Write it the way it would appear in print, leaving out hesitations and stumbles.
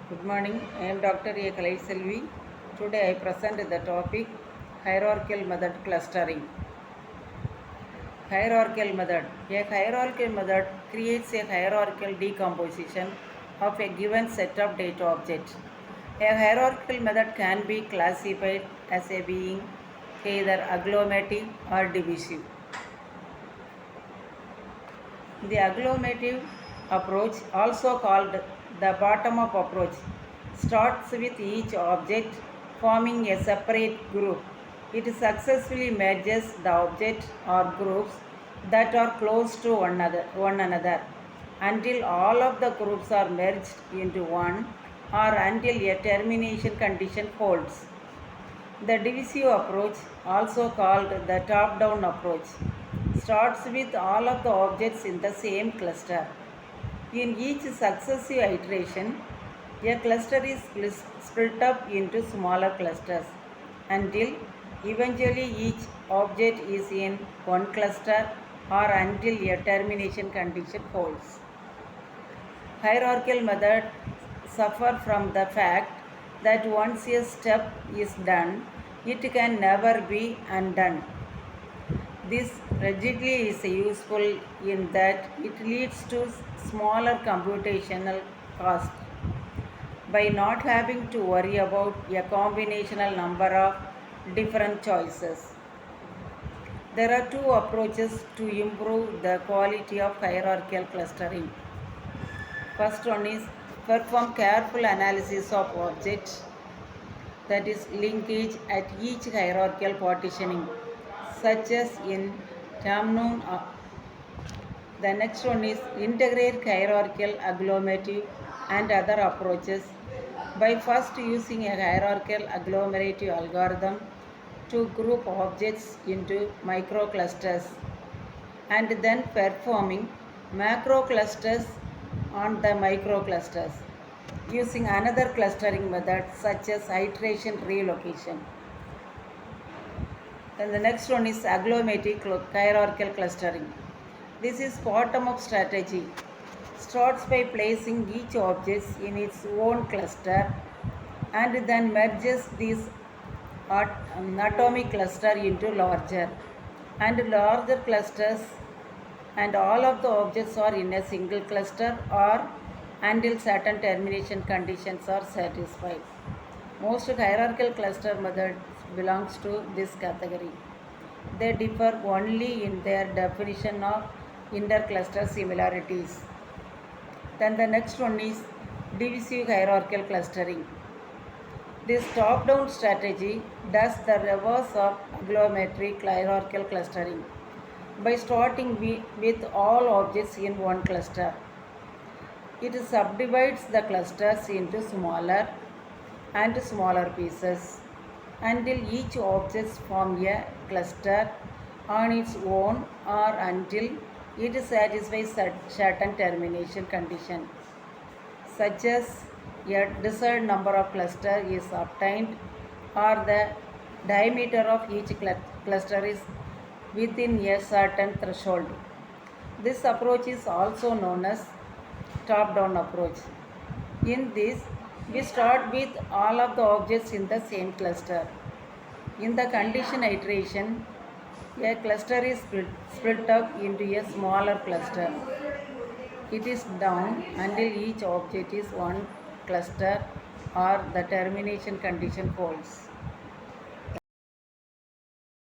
Good morning. I am Dr. A. Kalai Selvi. Today I present the topic Hierarchial Method Clustering. Hierarchial method. A hierarchical method creates a hierarchical decomposition of a given set of data objects. A hierarchical method can be classified as a being either agglomerative or divisive. The agglomerative approach, also called the bottom-up approach, starts with each object forming a separate group. It successfully merges the objects or groups that are close to one another until all of the groups are merged into one or until a termination condition holds. The divisive approach, also called the top-down approach, starts with all of the objects in the same cluster. In each successive iteration, a cluster is split up into smaller clusters until eventually each object is in one cluster or until a termination condition holds. Hierarchical methods suffer from the fact that once a step is done, it can never be undone. This rigidity is useful in that it leads to smaller computational cost by not having to worry about a combinational number of different choices. There are two approaches to improve the quality of hierarchical clustering. First one is perform careful analysis of objects, that is linkage at each hierarchical partitioning, such as in Tamnoon. The next one is integrate hierarchical, agglomerative and other approaches by first using a hierarchical agglomerative algorithm to group objects into microclusters and then performing macroclusters on the microclusters using another clustering method such as iteration relocation. Then the next one is agglomerative hierarchical clustering. This is bottom-up strategy. Starts by placing each object in its own cluster and then merges this atomic cluster into larger and larger clusters, and all of the objects are in a single cluster or until certain termination conditions are satisfied. Most hierarchical cluster methods belongs to this category. They differ only in their definition of intercluster similarities. Then the next one is divisive hierarchical clustering. This top-down strategy does the reverse of agglomerative hierarchical clustering by starting with all objects in one cluster. It subdivides the clusters into smaller and smaller pieces until each object forms a cluster on its own or until it satisfies certain termination condition, such as a desired number of clusters is obtained or the diameter of each cluster is within a certain threshold. This approach is also known as top-down approach. In this, we start with all of the objects in the same cluster. In the condition iteration, a cluster is split up into a smaller cluster. It is down until each object is one cluster or the termination condition holds.